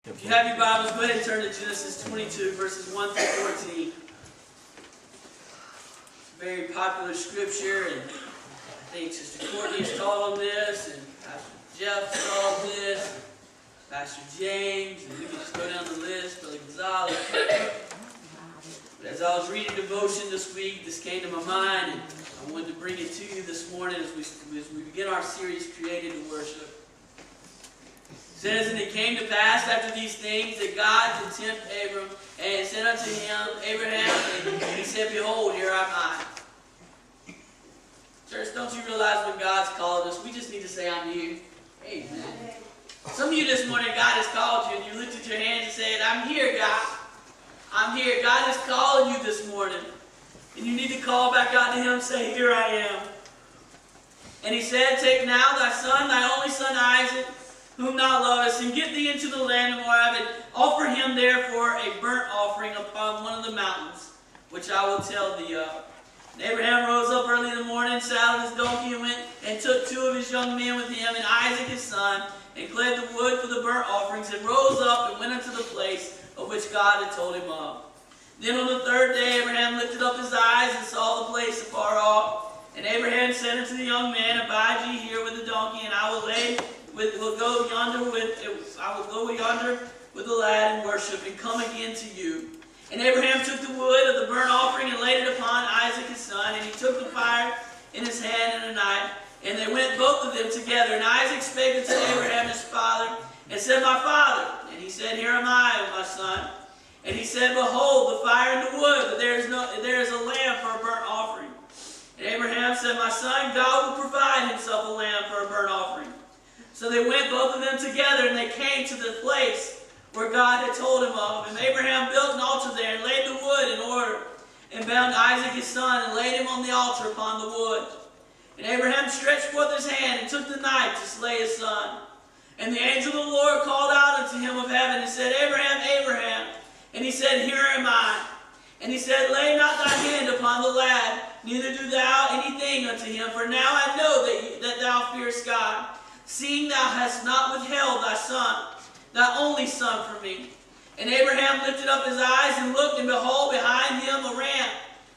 If you have your Bibles, go ahead and turn to Genesis 22, verses 1 through 14. Very popular scripture, and I think Sister Courtney has taught on this, and Pastor Jeff taught on this, Pastor James, and we can just go down the list, Brother Gonzalez. But as I was reading devotion this week, this came to my mind, and I wanted to bring it to you this morning as we begin our series, Created to Worship. It says, and it came to pass after these things that God did tempt Abram, and said unto him, Abraham, and he said, Behold, here am I. Church, don't you realize when God's called us, we just need to say, I'm here. Amen. Some of you this morning, God has called you, and you lifted your hands and said, I'm here, God. I'm here. God is calling you this morning. And you need to call back out to Him and say, here I am. And He said, Take now thy son, thy only son Isaac, whom thou lovest, and get thee into the land of Moab, and offer him therefore a burnt offering upon one of the mountains, which I will tell thee of. And Abraham rose up early in the morning, saddled his donkey, and went and took two of his young men with him, and Isaac his son, and cled the wood for the burnt offerings, and rose up and went unto the place of which God had told him of. Then on the third day Abraham lifted up his eyes and saw the place afar off. And Abraham said unto the young man, Abide ye here with the donkey, and I will go yonder with the lad and worship, and come again to you. And Abraham took the wood of the burnt offering and laid it upon Isaac his son, and he took the fire in his hand and a knife, and they went both of them together. And Isaac spake unto Abraham his father, and said, My father. And he said, Here am I, O my son. And he said, Behold, the fire and the wood, but there is a lamb for a burnt offering. And Abraham said, My son, God will provide himself a lamb for a burnt offering. So they went both of them together, and they came to the place where God had told him of. And Abraham built an altar there, and laid the wood in order, and bound Isaac his son, and laid him on the altar upon the wood. And Abraham stretched forth his hand, and took the knife to slay his son. And the angel of the Lord called out unto him of heaven, and said, Abraham, Abraham. And he said, Here am I. And he said, Lay not thy hand upon the lad, neither do thou anything unto him, for now I know that thou fearest God, seeing thou hast not withheld thy son, thy only son, from me. And Abraham lifted up his eyes and looked, and behold, behind him a ram,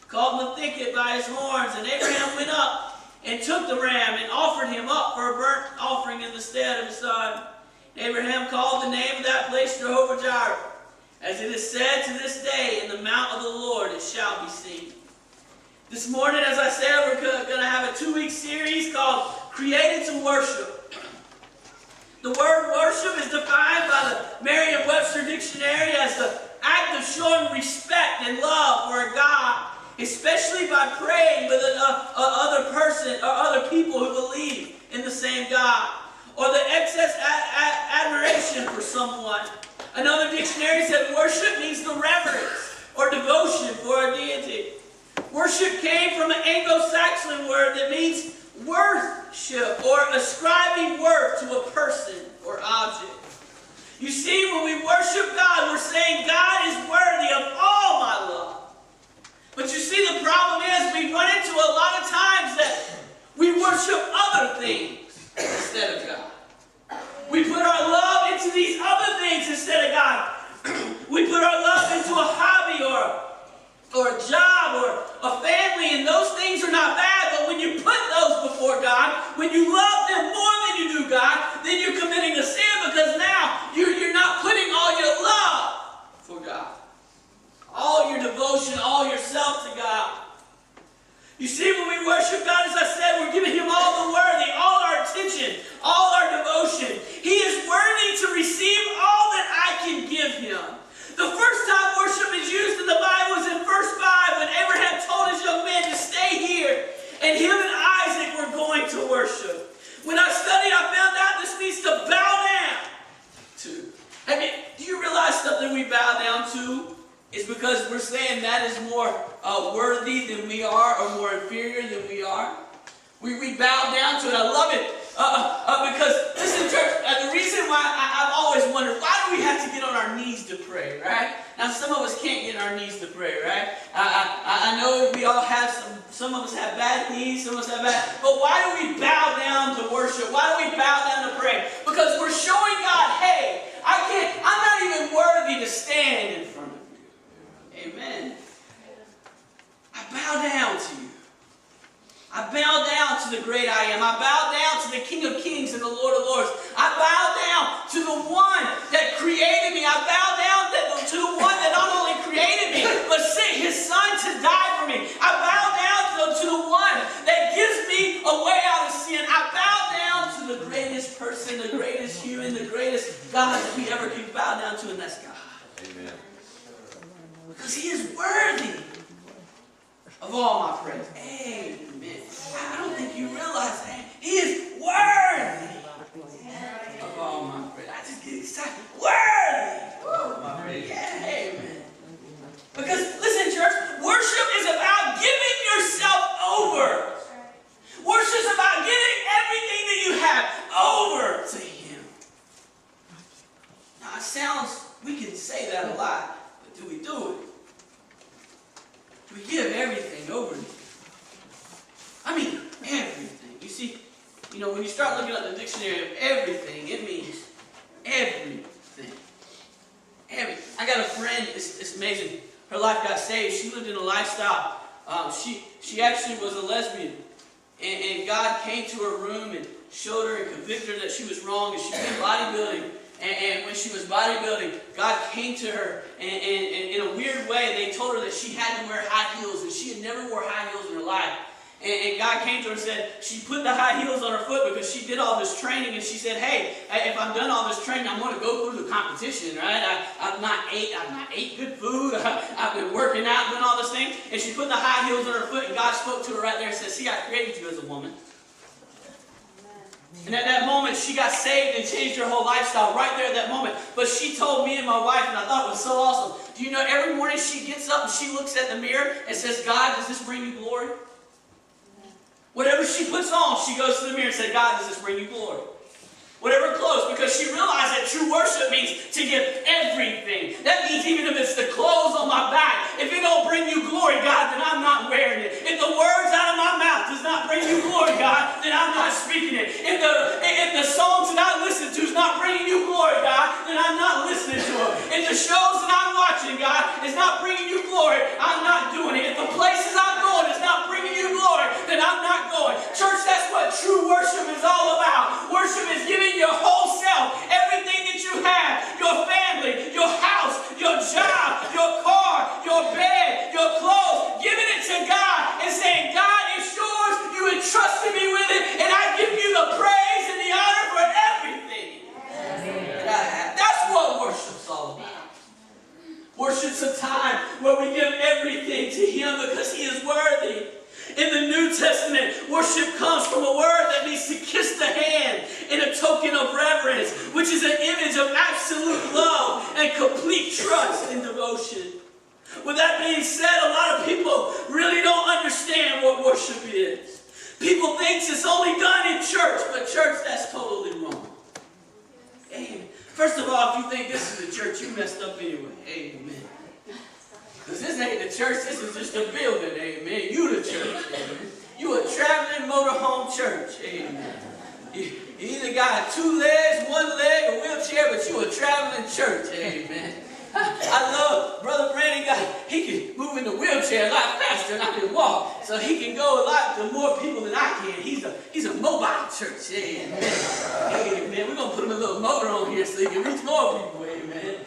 caught in the thicket by his horns. And Abraham went up and took the ram, and offered him up for a burnt offering in the stead of his son. And Abraham called the name of that place Jehovah-Jireh. As it is said to this day, in the mount of the Lord it shall be seen. This morning, as I said, we're going to have a 2-week series called Created to Worship. The word worship is defined by the Merriam-Webster Dictionary as the act of showing respect and love for a God, especially by praying with another person or other people who believe in the same God, or the excess admiration for someone. Another dictionary said worship means the reverence or devotion for a deity. Worship came from an Anglo-Saxon word that means worship, or ascribing worth to a person or object. You see, when we worship God, we're saying God is worthy of all my love. But you see, the problem is we run into a lot of times that we worship other things instead of God. We put our love into these other things instead of God. We put our love into a hobby or a job or a family, and those things are not bad, but when you put those before God, when you love them more than you do God, then you're committing a sin, because now you're not putting all your love for God. All your devotion, all yourself to God. You see, when we worship God, as I said, we're giving Him all the worthy, all our attention, all our devotion. He is worthy to receive all that I can give Him. The first time worship is used in the Bible is in verse 5, when Abraham told his young man to stay here, and him and Isaac were going to worship. When I studied, I found out this means to bow down to. I mean, do you realize something we bow down to is because we're saying that is more worthy than we are, or more inferior than we are? We bow down to it. I love it. Because, listen, church, the reason why I've always wondered, why do we have to get on our knees to pray, right? Now, some of us can't get on our knees to pray, right? I know we all have some of us have bad knees, some of us have bad, but why do we bow down to worship? Why do we bow down to pray? Because we're showing God, hey, I'm not we bow down to, and that's God. Amen. Because He is worthy of all my praise. Amen. I don't think you realize that. He is worthy of all my praise. I just get excited. Worthy of my praise. Yeah, amen. Because, listen, church, worship is about giving yourself over. Worship is about giving everything that you have over to Him. Now, it sounds, we can say that a lot, but do we do it? We give everything over to Him. I mean, everything. You see, when you start looking at the dictionary of everything, it means everything. Everything. I got a friend, it's amazing. Her life got saved. She lived in a lifestyle. She actually was a lesbian. And God came to her room and showed her and convicted her that she was wrong. And she was bodybuilding. And when she was bodybuilding, God came to her. And in a weird way, they told her that she had to wear high heels. And she had never wore high heels in her life. And God came to her and said, she put the high heels on her foot because she did all this training. And she said, hey, if I'm done all this training, I'm going to go through the competition, right? I've not ate good food. I've been working out, doing all this thing. And she put the high heels on her foot, and God spoke to her right there and said, see, I created you as a woman. And at that moment, she got saved and changed her whole lifestyle right there at that moment. But she told me and my wife, and I thought it was so awesome. Do you know, every morning she gets up and she looks at the mirror and says, God, does this bring you glory? Whatever she puts on, she goes to the mirror and says, God, does this bring you glory? Whatever clothes, because she realized that true worship means to give everything. That means even if it's the clothes on my back, if it don't bring you glory, God, then I'm not wearing it. If the words out of my mouth does not bring you glory, God, then I'm not speaking it. If the songs that I listen to is not bringing you glory, God, then I'm not listening to them. If the shows that I'm watching, God, is not bringing you glory, I'm not doing it. If the places I'm going is not bringing you glory, then I'm not going. Church, that's what true worship is all about. Worship is giving your whole self, everything that you have, your family, your house, your job, your car, your bed, your clothes, giving it to God and saying, God, it's yours, you entrusted me with it, and I give you the praise and the honor for everything that I have. That's what worship's all about. Worship's a time where we give everything to Him because He is worthy. In the New Testament, worship comes from a word that means to kiss the hand in a token of reverence, which is an image of absolute love and complete trust and devotion. With that being said, a lot of people really don't understand what worship is. People think it's only done in church, but church, that's totally wrong. Amen. First of all, if you think this is the church, you messed up anyway. Amen. Because this ain't the church, this is just a building, amen. You the church, amen. You a traveling motorhome church, amen. You either got 2 legs, 1 leg, a wheelchair, but you a traveling church, amen. I love Brother Brandon. He can move in the wheelchair a lot faster than I can walk. So he can go a lot to more people than I can. He's a mobile church, amen. Amen. We're going to put him a little motor on here so he can reach more people, amen.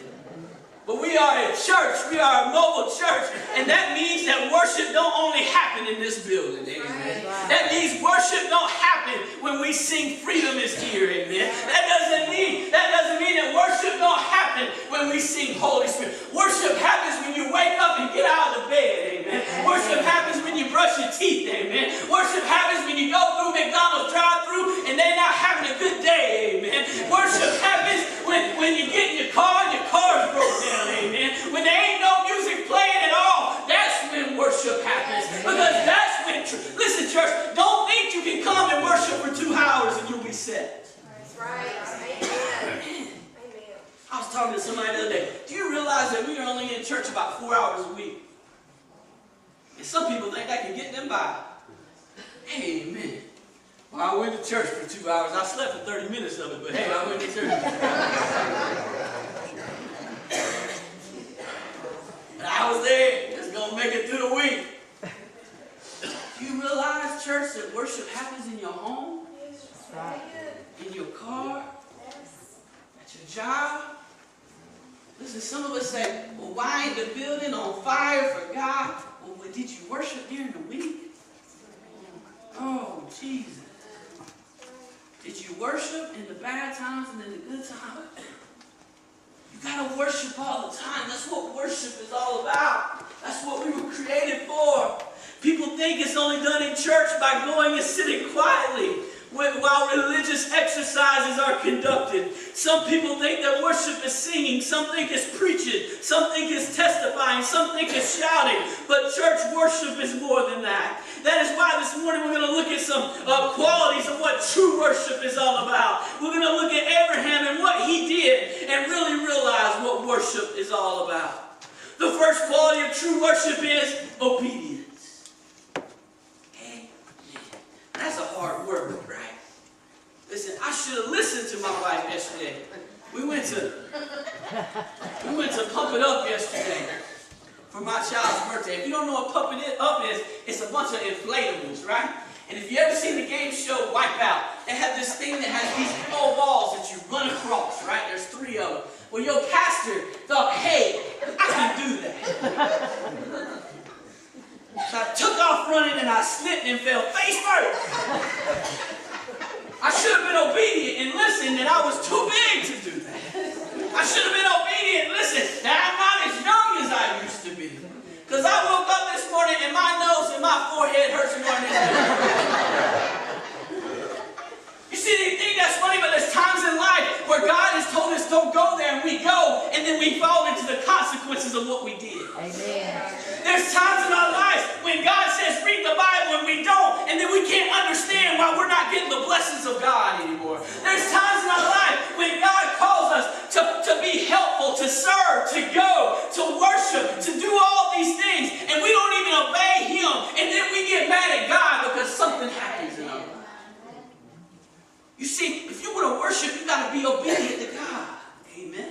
But we are a church. We are a mobile church. And that means that worship don't only happen in this building. Amen. That means worship don't happen when we sing freedom is here. Amen. That doesn't mean that worship don't happen when we sing Holy Spirit. Worship happens when you wake up and get out of the bed. Amen. Worship happens when you brush your teeth. Amen. Worship happens when you go through McDonald's drive-thru and they're not having a good day. Amen. Worship happens when you get in your car and your car is broken down. Amen. When there ain't no music playing at all, that's when worship happens. Because that's when, listen church, don't think you can come and worship for 2 hours and you'll be set. That's right. Amen. I was talking to somebody the other day. Do you realize that we are only in church about 4 hours a week? And some people think that can get them by. Amen. Well, I went to church for 2 hours. I slept for 30 minutes of it, but hey, I went to church. But I was there, just going to make it through the week. Do you realize, church, that worship happens in your home? In your car? At your job? Listen, some of us say, well, why ain't the building on fire for God? Well, did you worship during the week? Oh, Jesus. Did you worship in the bad times and in the good times? You worship all the time. That's what worship is all about. That's what we were created for. People think it's only done in church by going and sitting quietly while religious exercises are conducted. Some people think that worship is singing. Some think it's preaching. Some think it's testifying. Some think it's shouting. But church worship is more than that. That is why this morning we're going to look at some qualities of what true worship is all about. We're going to look at Abraham and what he did and really realize what worship is all about. The first quality of true worship is obedience. Amen. That's a hard word, right? Listen, I should have listened to my wife yesterday. We went to Pump It Up yesterday for my child's birthday. If you don't know what Pump It Up is, it's a bunch of inflatables, right? And if you ever seen the game show Wipeout, they have this thing that has these old balls that you run across, right? There's 3 of them. Well, your pastor thought, hey, I can do that. So I took off running and I slipped and fell face first. I should have been obedient and listened that I was too big to do that. I should have been obedient and listened that I'm not as young as I used to be. Because I woke up this morning and my nose and my forehead hurts more than this. You see, you think that's funny, but there's times in life where God has told us don't go there and we go, and then we fall into the consequences of what we did. Amen. There's times in our lives when God says read the Bible and we don't, and then we can't understand why we're not getting the blessings of God anymore. There's times in our life when God calls us to be helpful, to serve, to go, to worship, to do all these things, and we don't even obey Him, and then we get mad at God because something happens in our life. You see, if you want to worship, you got to be obedient to God. Amen.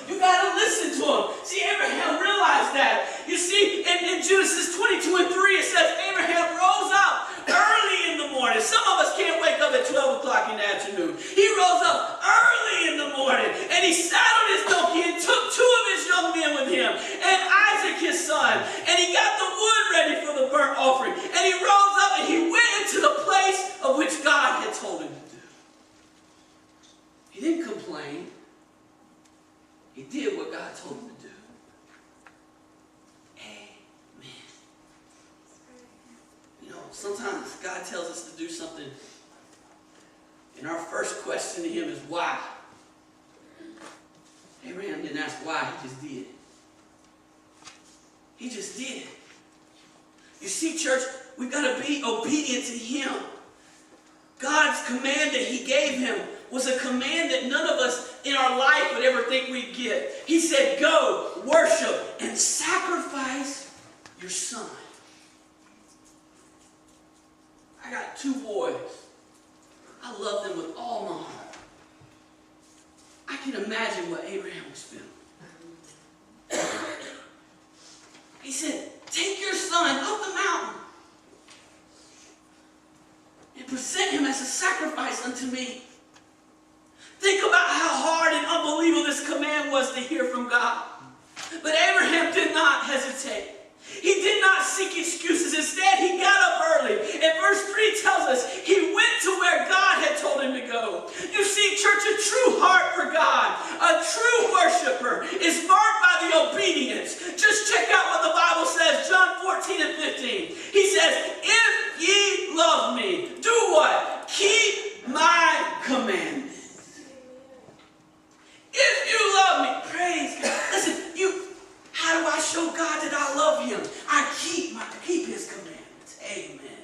You got to listen to Him. See, Abraham realized that. You see, in Genesis 22 and 3, it says Abraham rose up early in the morning. Some of us can't wake up at 12 o'clock in the afternoon. He rose up early in the morning, and he sat on his donkey and took 2 of his young men with him, and Isaac his son, and he got the wood ready for the burnt offering, and he rose up and he went into the place of which God had told him to do. He didn't complain. He did what God told him to do. Amen. You know, sometimes God tells us to do something, and our first question to Him is why. Abraham didn't ask why, he just did. He just did. You see, church, we've got to be obedient to Him. God's command that He gave him was a command that none of us in our life would ever think we'd get. He said, go, worship, and sacrifice your son. I got 2 boys. I love them with all my heart. I can imagine what Abraham was feeling. He said, take your son up the mountain and present him as a sacrifice unto me. Think about how hard and unbelievable this command was to hear from God. But Abraham did not hesitate. He did not seek excuses. Instead, he got up early. And verse 3 tells us he went to where God had told him to go. You see, church, a true heart for God, a true worshiper is marked by the obedience. Just check out what the Bible says, John 14 and 15. He says, if ye love me, do what? Keep my commandments. If you love me, praise God. Listen, how do I show God that I love Him? I keep His commandments. Amen.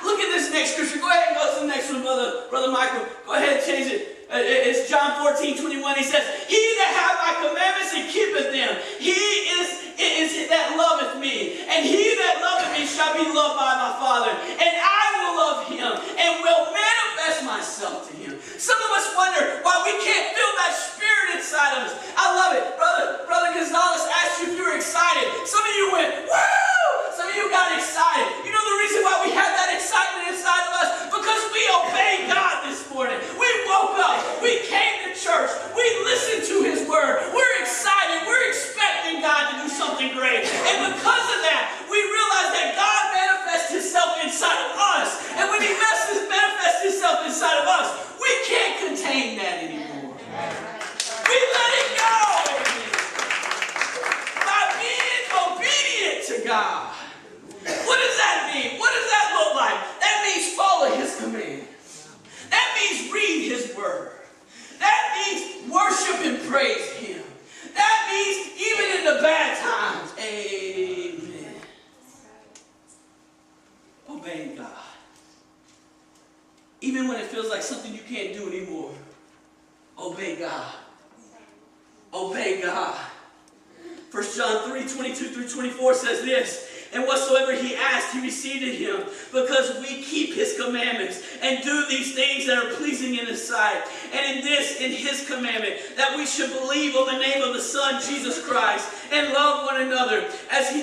Look at this next scripture. Go ahead and go to the next one, Brother Michael. Go ahead and change it. It's John 14:21. He says, he that hath my commandments and keepeth them, he is that loveth me. And he that loveth me shall be loved by my Father. And I will love him and will manifest myself to him. Some of us wonder why we can't feel that spirit inside of us. I love it. Brother Gonzalez asked you if you were excited. Some of you went, woo! Some of you got excited. You know the reason why we have that excitement inside of us? Because we obeyed God this morning. We woke up. We came to church. We listened to His word. We're excited. We're expecting God to do something great. And because of that, we realize that God manifests Himself inside of 1 John 3:22-24 says this, and whatsoever he asked, he received of him, because we keep his commandments and do these things that are pleasing in his sight. And in his commandment, that we should believe on the name of the Son, Jesus Christ, and love one another, as he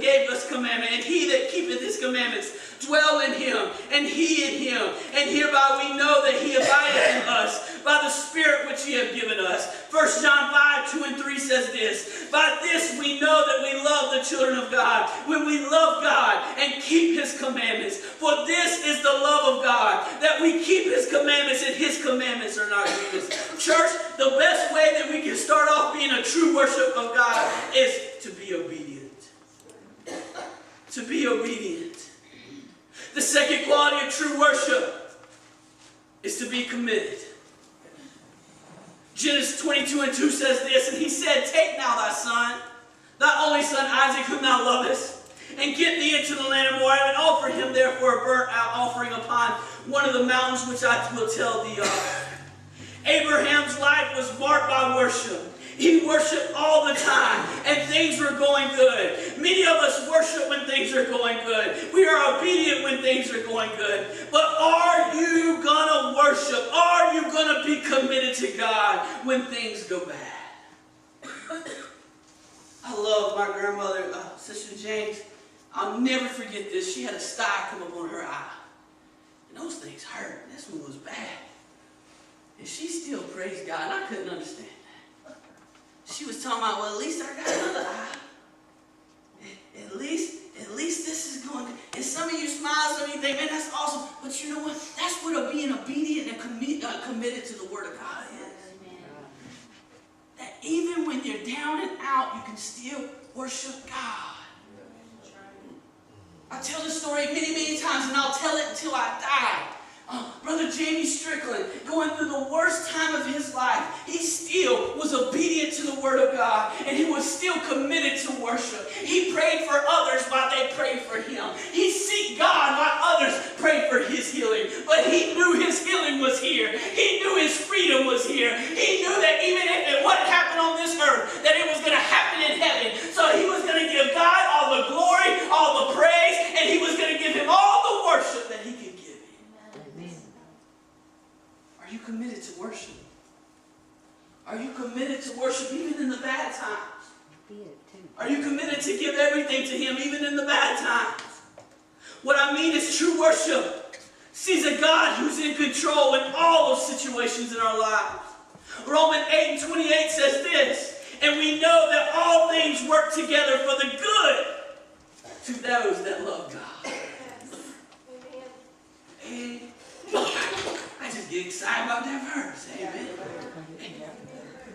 gave us commandment. And he that keepeth his commandments dwell in him, and he in him. And hereby we know that he abideth in us, by the Spirit which he hath given us. 1 John 5:2-3 says this, by this we know that we love the children of God, when we love God and keep his commandments. For this is the love of God, that we keep his commandments, and his commandments are not grievous. Church, the best way that we can start off being a true worship of God is to be obedient. To be obedient. The second quality of true worship is to be committed. Genesis 22:2 says this, and he said, take now thy son, thy only son Isaac, whom thou lovest, and get thee into the land of Moab, and offer him therefore a burnt offering upon one of the mountains which I will tell thee of. Abraham's life was marked by worship. He worshiped all the time, and things were going good. Many of us worship when things are going good. We are obedient when things are going good. But are you going to worship? Are you going to be committed to God when things go bad? I love my grandmother, Sister James. I'll never forget this. She had a sty come up on her eye. And those things hurt. This one was bad. And she still praised God, and I couldn't understand that. She was talking about, well, at least I got another eye. At least this is going good. And some of you smile, some of you think, man, that's awesome. But you know what? That's what being obedient and committed to the Word of God is. That even when you're down and out, you can still worship God. I tell this story many, many times, and I'll tell it until I die. Brother Jamie Strickland, going through the worst time of his life, he still was obedient to the Word of God, and he was still committed to worship. He prayed for others while they prayed for him. He seeked God while others prayed for his healing. But he knew his healing was here. He knew his freedom was here. He knew that even if what happened on this earth, that it was going to happen in heaven. So he was going to give God all the glory, all the praise, and he was going to give him all the worship that he could give. Are you committed to worship? Are you committed to worship even in the bad times? Are you committed to give everything to him even in the bad times? What I mean is true worship sees a God who's in control in all those situations in our lives. Romans 8:28 says this, and we know that all things work together for the good to those that love God. Amen. I just get excited about that verse. Amen.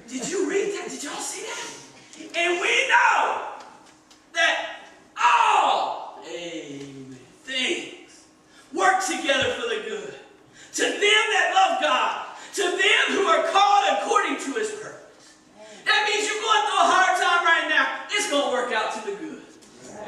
Did you read that? Did y'all see that? And we know that all things work together for the good. To them that love God. To them who are called according to his purpose. That means you're going through a hard time right now. It's going to work out to the good.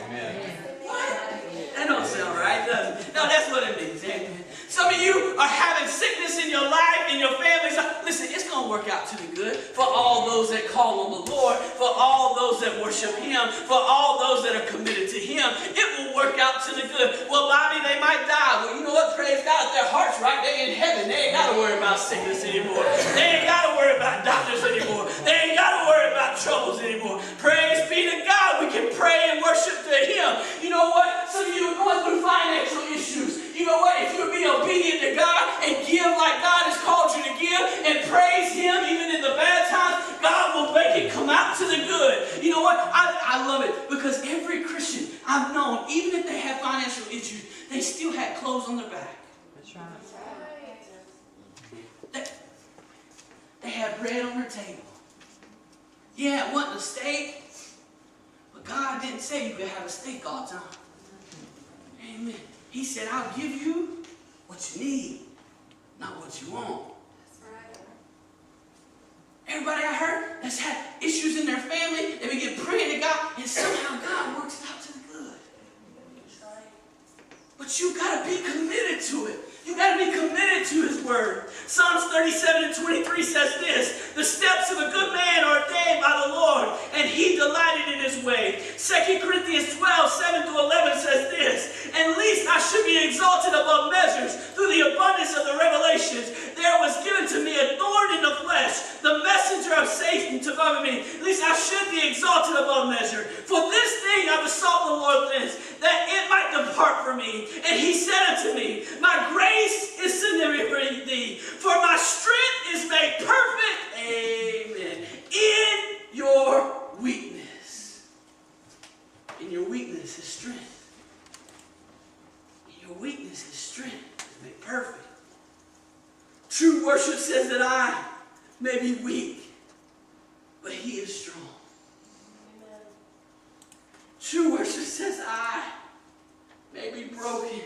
Amen. What? That don't sound right, does it? No, that's what it means. Amen. Some of you are having sickness in your life, in your family. So, listen, it's going to work out to the good for all those that call on the Lord, for all those that worship him, for all those that are committed to him. It will work out to the good. Well, Bobby, they might die. Well, you know what? Praise God. Their heart's right. They in heaven. They ain't got to worry about sickness anymore. They ain't got to worry about doctors anymore. They ain't got to worry about troubles anymore. Praise be to God. We can pray and worship to him. You know what? Some of you are going through financial issues. You know what? If you would be obedient to God and give like God has called you to give and praise him even in the bad times, God will make it come out to the good. You know what? I love it because every Christian I've known, even if they had financial issues, they still had clothes on their back. That's right. They had bread on their table. Yeah, it wasn't a steak, but God didn't say you could have a steak all the time. Amen. He said, I'll give you what you need, not what you want. That's right. Everybody I heard that's had issues in their family, they begin praying to God, and somehow God works it out to the good. That's right. But you got to be committed to it. You got to be committed to his word. Psalms 37:23 says this, the steps of a good man are ordained by the Lord, Satan took over me, lest I should be exalted above measure. For this thing I besought the Lord this, that it might depart from me. And he said unto me, my grace is sufficient for thee, for my strength is made perfect. Amen. In your weakness. In your weakness is strength. In your weakness is strength is made perfect. True worship says that I may be weak, but he is strong. Amen. True worship says I may be broken,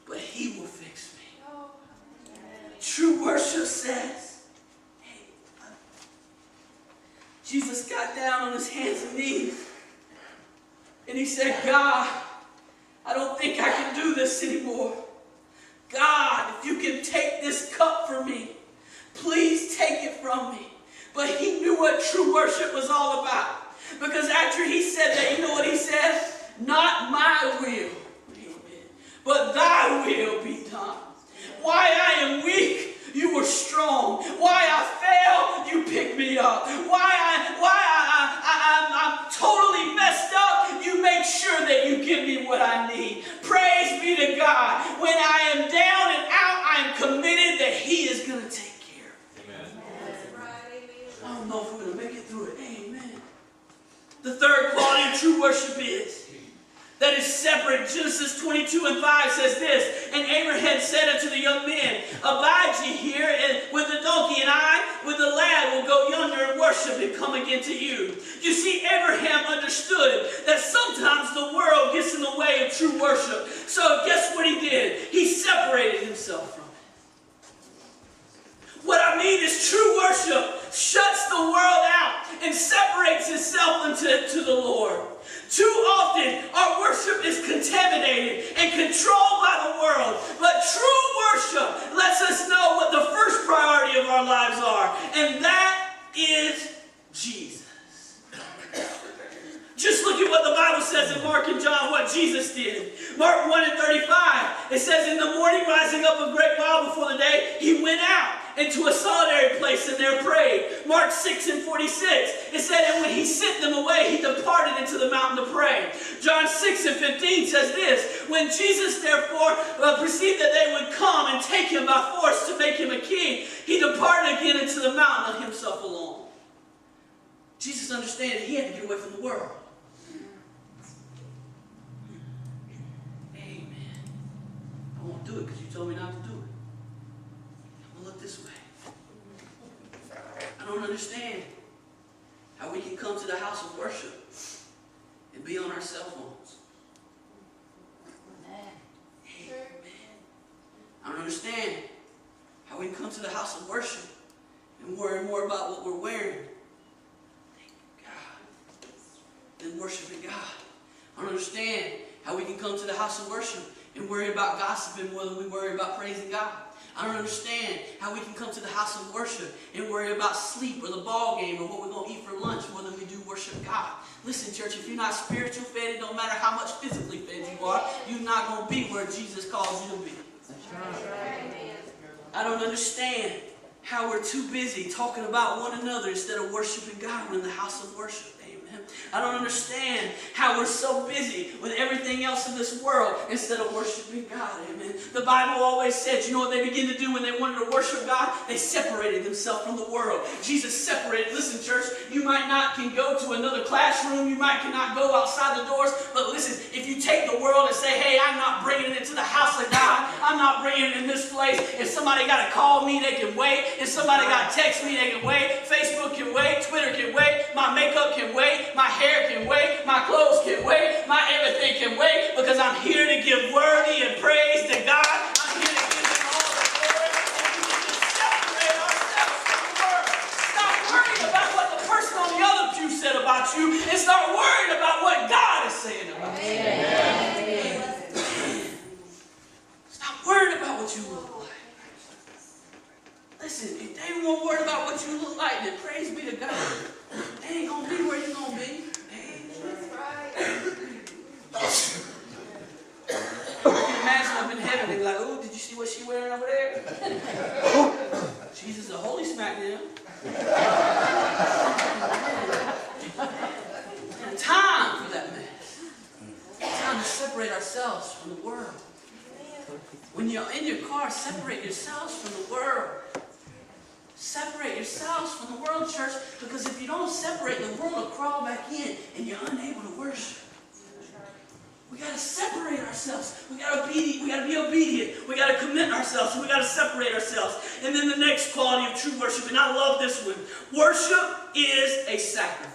but he will fix me. Oh. True worship says, hey, Jesus got down on his hands and knees, and he said, God, I don't think I can do this anymore. God, if you can take this cup from me, please take it from me. But he knew what true worship was all about. Because after he said that, you know what he said? Not my will, but thy will be done. Why I am weak, you were strong. Why I fail, you pick me up. Why I'm totally messed up, you make sure that you give me what I need. Praise be to God. When I am down and out, I am committed that he is going to take care of me. Amen. I don't know if we're going to make it through it. Amen. The third quality of true worship is that is separate. Genesis 22 and 5 says this, and Abraham said unto the young men, abide ye here with the donkey, and I with the lad will go yonder and worship and come again to you. You see, Abraham understood that sometimes the world gets in the way of true worship. So guess what he did? He separated himself from it. What I mean is true worship shuts the world out and separates itself to the Lord. Too often, our worship is contaminated and controlled by the world. But true worship lets us know what the first priority of our lives are. And that is Jesus. Just look at what the Bible says in Mark and John, what Jesus did. Mark 1 and 35, it says, in the morning, rising up a great while before the day, he went out into a solitary place and there prayed. Mark 6 and 46, it said, and when he sent them away, he departed into the mountain to pray. John 6 and 15 says this, when Jesus therefore perceived that they would come and take him by force to make him a king, he departed again into the mountain on himself alone. Jesus understood he had to get away from the world. Amen. I won't do it because you told me not to do it. I'm going to look this way. I don't understand how we can come to the house of worship and be on our cell phones. Amen. I don't understand how we can come to the house of worship and worry more about what we're wearing than worshiping God. I don't understand how we can come to the house of worship and worry about gossiping more than we worry about praising God. I don't understand how we can come to the house of worship and worry about sleep or the ball game or what we're going to eat for lunch more than we do worship God. Listen, church, if you're not spiritual fed, it don't matter how much physically fed you are, you're not going to be where Jesus calls you to be. I don't understand how we're too busy talking about one another instead of worshiping God in the house of worship. I don't understand how we're so busy with everything else in this world instead of worshiping God. Amen. The Bible always said, you know what they began to do when they wanted to worship God? They separated themselves from the world. Jesus separated. Listen, church, you might not can go to another classroom. You might cannot go outside the doors. But listen, if you take the world and say, hey, I'm not bringing it into the house of God. I'm not bringing it in this place. If somebody got to call me, they can wait. If somebody got to text me, they can wait. Facebook can wait. Twitter can wait. My makeup can wait. My hair can wait, my clothes can wait, my everything can wait, because I'm here to give worthy and praise to God. I'm here to give him all the glory. And we can separate ourselves from the world. Stop worrying about what the person on the other pew said about you, and start worrying about what God is saying about you. Amen. Stop worrying about what you look like. Listen, if they won't worry about what you look like, then praise be to God. They ain't going to be where you're going to be. That's right. You can imagine up in heaven, they're like, oh, did you see what she wearing over there? Jesus, a holy smack them. When you're in your car, separate yourselves from the world. Separate yourselves from the world, church, because if you don't separate, the world will crawl back in and you're unable to worship. We got to separate ourselves. We got to be obedient. We got to commit ourselves. We got to separate ourselves. And then the next quality of true worship, and I love this one. Worship is a sacrifice.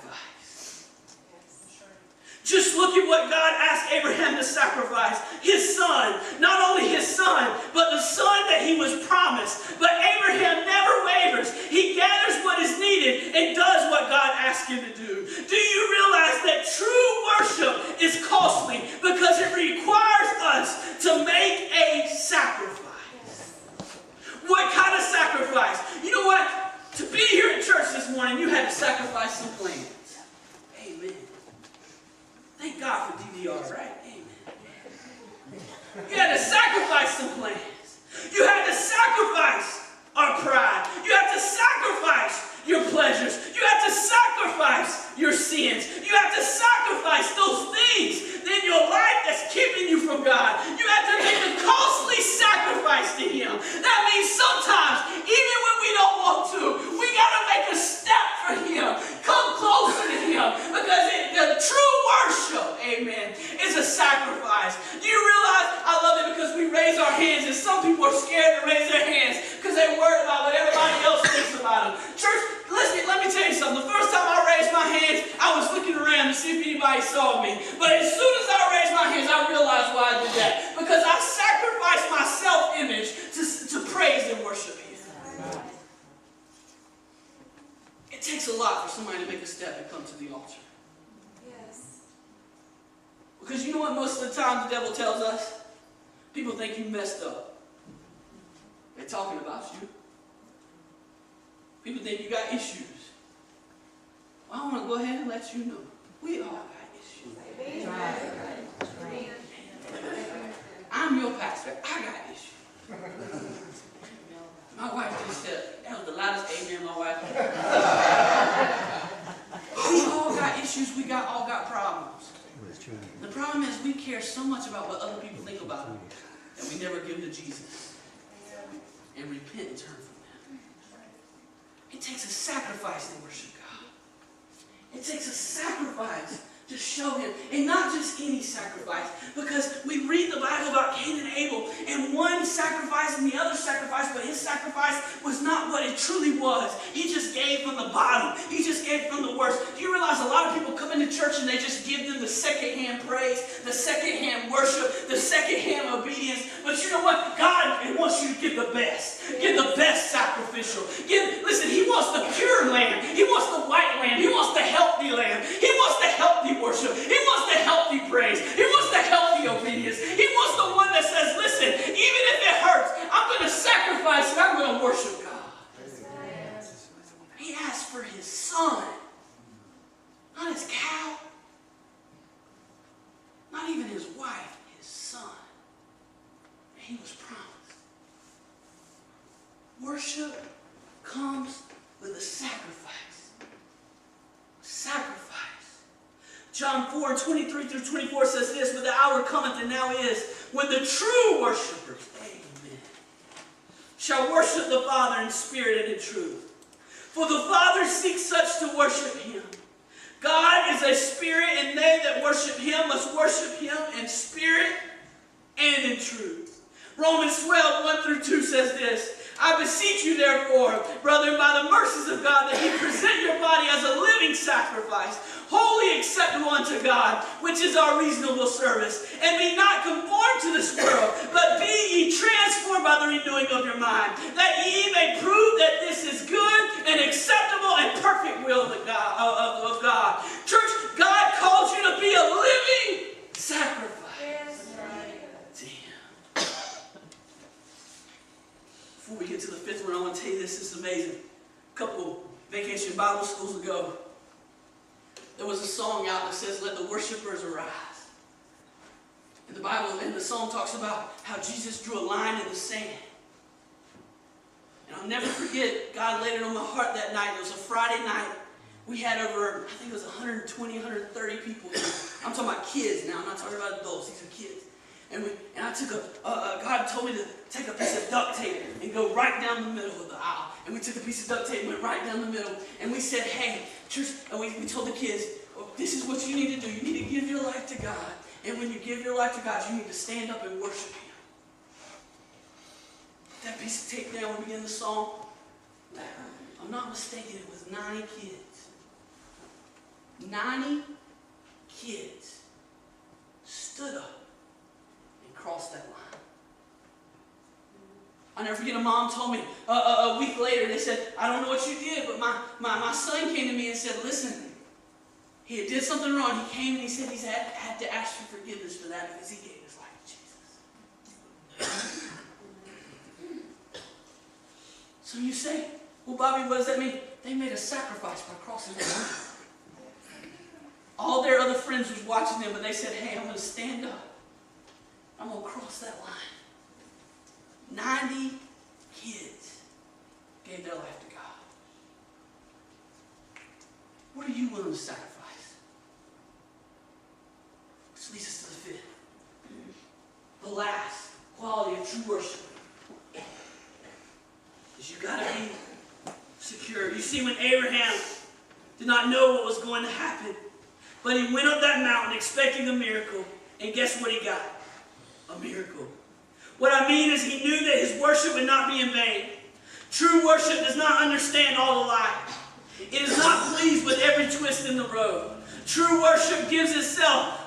Just look at what God asked Abraham to sacrifice. His son. Not only his son, but the son that he was promised. But Abraham never wavers. He gathers what is needed and does what God asked him to do. Do you realize that true worship is costly because it requires us to make a sacrifice? What kind of sacrifice? You know what? To be here at church this morning, you had to sacrifice some plans. Amen. Thank God for DVR, right? Amen. You had to sacrifice some plans. You had to sacrifice our pride. You had to sacrifice your pleasures. You had to sacrifice your sins. You have to sacrifice those things in your life that's keeping you from God. You have to make a costly sacrifice to Him. That means sometimes, even when we don't want to, we got to make a step for Him. Come closer to Him. Because the true worship, amen, is a sacrifice. Do you realize, I love it because we raise our hands and some people are scared to raise their hands because they're worried about what everybody else thinks about them. Church, listen, let me tell you something. The first time I raised my hands, I was looking around to see if anybody saw me. But as soon as I raised my hands, I realized why I did that. Because I sacrificed my self-image to praise and worship Him. It takes a lot for somebody to make a step and come to the altar. Yes. Because you know what most of the time the devil tells us? People think you messed up. They're talking about you. People think you got issues. Well, I want to go ahead and let you know. We all got issues. Amen. I'm your pastor. I got issues. My wife just said, that was the loudest amen my wife had. We all got issues. We all got problems. The problem is we care so much about what other people think about us that we never give to Jesus and repent and turn from them. It takes a sacrifice to worship God. It takes a sacrifice to show Him. And not just any sacrifice. Because we read the Bible about Cain and Abel. And one sacrifice and the other sacrifice. But his sacrifice was not what it truly was. He just gave from the bottom. He just gave from the worst. Do you realize a lot of people come into church and they just give them the second-hand praise, the second-hand worship, the second-hand obedience. But you know what? God wants you to give the best. Give the best sacrificial. Listen, He wants the pure lamb. He wants the white lamb. He wants the healthy lamb. He wants the healthy worship. He wants the healthy praise. He wants the healthy obedience. He wants the one that says, listen, even if it hurts, I'm going to sacrifice and I'm going to worship God. He asked for His son, not his cow, not even his wife, his son. And He was promised. Worship comes with a sacrifice. Sacrifice. John 4:23-24 says this, but the hour cometh and now is, when the true worshipers, amen, shall worship the Father in spirit and in truth. For the Father seeks such to worship Him. God is a spirit, and they that worship Him must worship Him in spirit and in truth. Romans 12:1-2 says this, I beseech you therefore, brethren, by the mercies of God, that ye present your body as a living sacrifice, wholly acceptable unto God, which is our reasonable service. And be not conformed to this world, but be ye transformed by the renewing of your mind, that ye may prove that this is good and acceptable and perfect will of God. Church, God calls you to be a living sacrifice to Him. Before we get to the fifth one, I want to tell you this is amazing. A couple vacation Bible schools ago, there was a song out that says, let the worshipers arise. In the Bible, and the song talks about how Jesus drew a line in the sand. And I'll never forget, God laid it on my heart that night. It was a Friday night. We had over, I think it was 120, 130 people. I'm talking about kids now. I'm not talking about adults. These are kids. And I took God told me to take a piece of duct tape and go right down the middle of the aisle. And we took a piece of duct tape and went right down the middle. And we said, hey, church, and we told the kids, oh, this is what you need to do. You need to give your life to God. And when you give your life to God, you need to stand up and worship Him. Put that piece of tape down, we begin the song. I'm not mistaken, it was 90 kids. 90 kids stood up and crossed that line. I'll never forget, a mom told me a week later, they said, I don't know what you did, but my son came to me and said, listen, he did something wrong. He came and he said he's had to ask for forgiveness for that because he gave his life to Jesus. So you say, well, Bobby, what does that mean? They made a sacrifice by crossing the line. All their other friends was watching them, but they said, hey, I'm going to stand up. I'm going to cross that line. 90 kids gave their life to God. What are you willing to sacrifice? Which leads us to the fifth. The last quality of true worship is you got to be secure. You see, when Abraham did not know what was going to happen, but he went up that mountain expecting a miracle, and guess what he got? A miracle. What I mean is he knew that his worship would not be in vain. True worship does not understand all the lies. It is not pleased with every twist in the road. True worship gives itself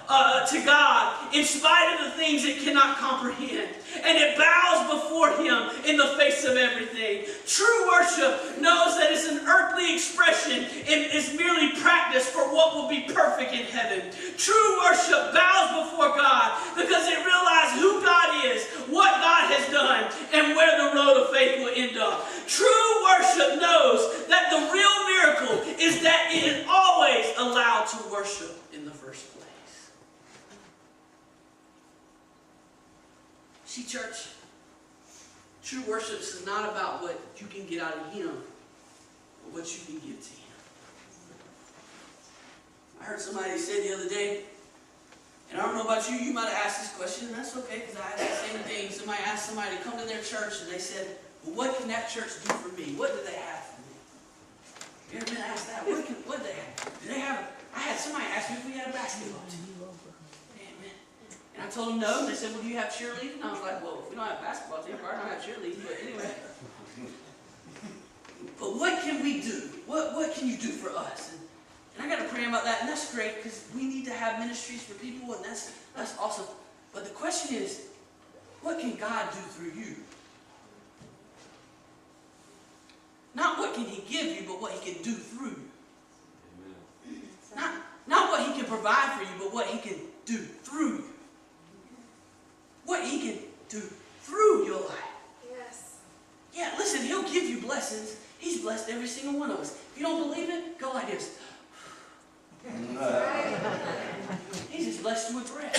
to God in spite of the things it cannot comprehend. And it bows before Him in the face of everything. True worship knows that it's an earthly expression and is merely practice for what will be perfect in heaven. True worship bows before God because it realizes who God is, what God has done, and where the road of faith will end up. True worship knows that the real miracle is that it is always allowed to worship in the first place. See, church, true worship is not about what you can get out of Him, but what you can give to Him. I heard somebody say the other day, and I don't know about you, you might have asked this question, and that's okay, because I had the same thing. Somebody asked somebody to come to their church, and they said, well, what can that church do for me? What do they have for me? You ever been asked that? What do they have? Do they have? I had somebody ask me if we had a basketball team. And I told them no, and they said, well, do you have cheerleading? And I was like, well, if we don't have a basketball team, I don't have cheerleading, but anyway. But what can we do? What can you do for us? And I got to pray about that, and that's great, because we need to have ministries for people, and that's awesome. But the question is, what can God do through you? Not what can He give you, but what He can do through you. Not what He can provide for you, but what He can do through you. What He can do through your life. Yes. Yeah, listen, He'll give you blessings. He's blessed every single one of us. If you don't believe it, go like this. He's just blessed you with bread.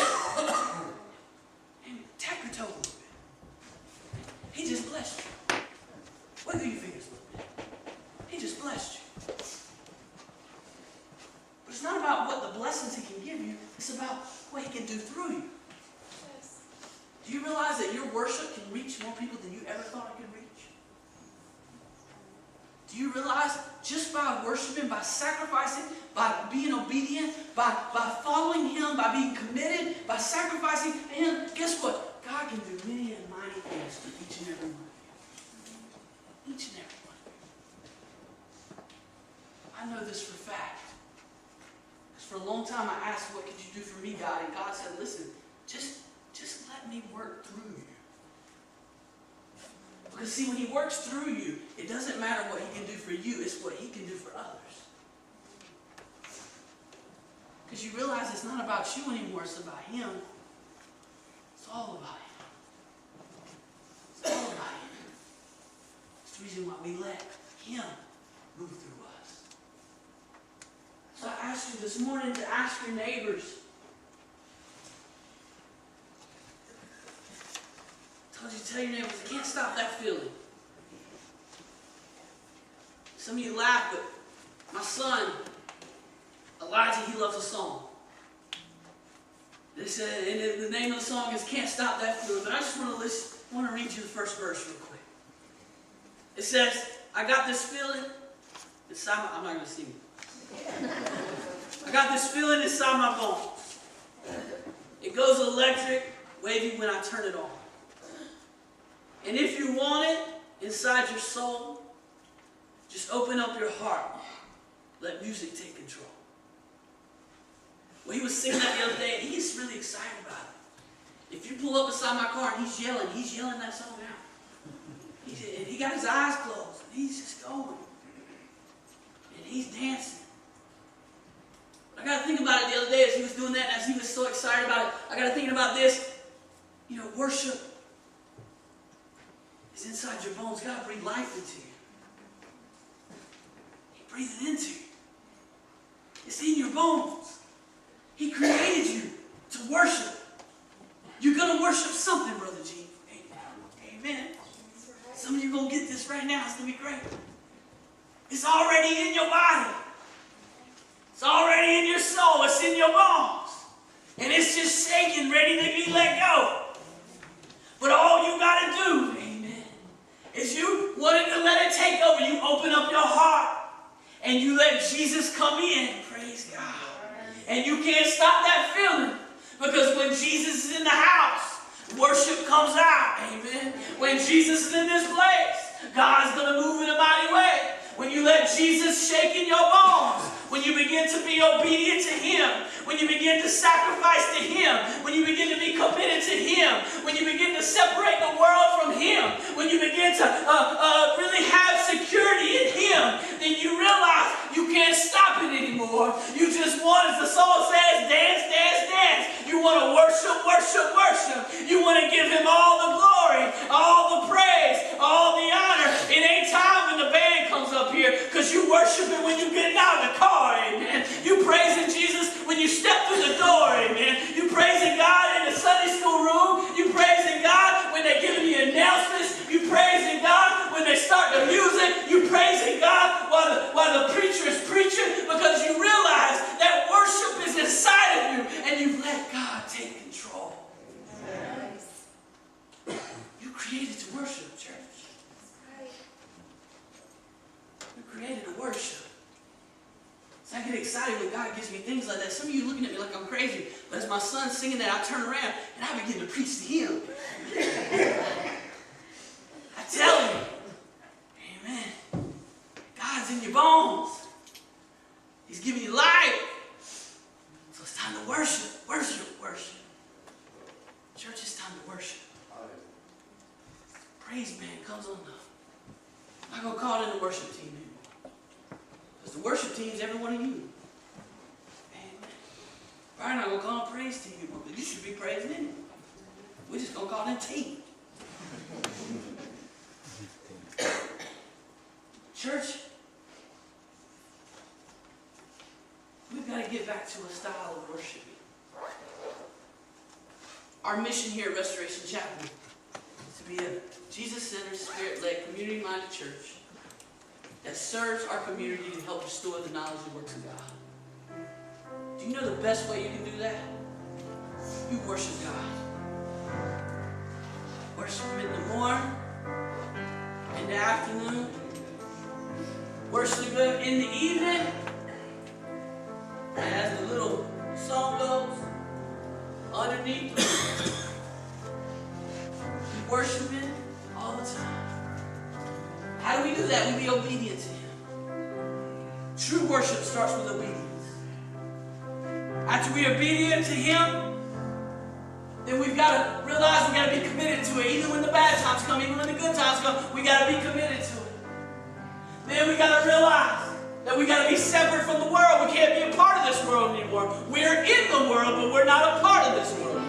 And tap your toe a little bit. He just blessed you. Wiggle your fingers a little bit. He just blessed you. But it's not about what the blessings He can give you. It's about what He can do through you. Yes. Do you realize that your worship can reach more people than you ever thought it could reach? Do you realize just by worshiping, by sacrificing, by being obedient, by following Him, by being committed, by sacrificing Him, guess what? God can do many and mighty things for each and every one of you. Each and every one of you. I know this for a fact. Because for a long time I asked, what could you do for me, God? And God said, listen, just let me work through you. Because see, when He works through you, it doesn't matter what He can do for you, it's what He can do for others. Because you realize it's not about you anymore, it's about Him. It's all about Him. It's all about Him. It's the reason why we let Him move through us. So I ask you this morning to ask your neighbors, tell your neighbors, I can't stop that feeling. Some of you laugh, but my son, Elijah, he loves a song. They said, and the name of the song is Can't Stop That Feeling. But I just want to read you the first verse real quick. It says, I got this feeling inside my, I'm not going to sing it. I got this feeling inside my bones. It goes electric, wavy when I turn it on. And if you want it inside your soul, just open up your heart. Let music take control. Well, he was singing that the other day, and he's really excited about it. If you pull up beside my car and he's yelling that song out. He got his eyes closed, and he's just going. And he's dancing. But I got to think about it the other day as he was doing that, and as he was so excited about it, I got to think about this. You know, worship is inside your bones. God breathed life into you. He breathed it into you. It's in your bones. He created you to worship. You're going to worship something, Brother G. Amen. Some of you are going to get this right now. It's going to be great. It's already in your body. It's already in your soul. It's in your bones. And it's just shaking, ready to be let go. But all you got to do, amen, is you wanted to let it take over. You open up your heart and you let Jesus come in. Praise God. And you can't stop that feeling, because when Jesus is in the house, worship comes out. Amen. When Jesus is in this place, God's going to move in a mighty way. When you let Jesus shake in your bones, when you begin to be obedient to Him, when you begin to sacrifice to Him, when you begin to be committed to Him, when you begin to separate the world from Him, when you begin to really have security in Him, then you realize you can't stop it anymore. You just want, as the song says, dance, dance, dance. You want to worship, worship, worship. You want to give Him all the glory, all the praise, all the honor. It ain't time when the band comes up here, because you worship Him when you get out of the car, amen. You praising Jesus when you step through the door, amen. You praising God in the Sunday school room. You praising God when they're giving you announcements. You praising God when they start the music. You praising God while the preacher is preaching, because you realize that worship is inside of you and you've let God take control. You created to worship, church. You created to worship. So I get excited when God gives me things like that. Some of you looking at me like I'm crazy, but as my son's singing that, I turn around and I begin to preach to him. I tell you, amen, God's in your bones. He's giving you life. So it's time to worship, worship, worship. Church, it's time to worship. Praise band comes on now. I'm not going to call it in the worship team anymore. Because the worship team is every one of you. Amen. Probably not going to call it praise team anymore, because you should be praising anyway. We're just going to call it team. Church, we've got to get back to a style of worshiping. Our mission here at Restoration Chapel is to be a Jesus-centered, Spirit-led, community-minded church that serves our community to help restore the knowledge and works of God. Do you know the best way you can do that? You worship God. Worship Him in the morning, in the afternoon, worship Him in the evening, and as the little song goes, underneath, we worship Him all the time. How do we do that? We be obedient to Him. True worship starts with obedience. After we're obedient to Him, then we've got to realize we've got to be committed to it. Even when the bad times come, even when the good times come, we got to be committed to it. Then we got to realize that we got to be separate from the world. We can't be a part of this world anymore. We're in the world, but we're not a part of this world.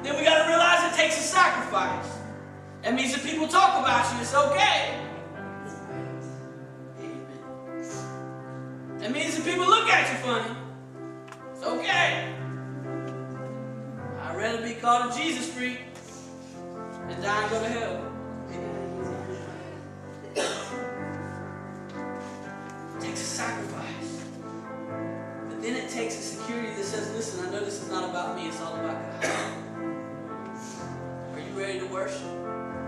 Then we got to realize it takes a sacrifice. That means if people talk about you, it's okay. Amen. That means if people look at you funny, it's okay. I'd rather be called a Jesus freak than die and go to hell. It takes a sacrifice. But then it takes a security that says, it's all about God. Are you ready to worship?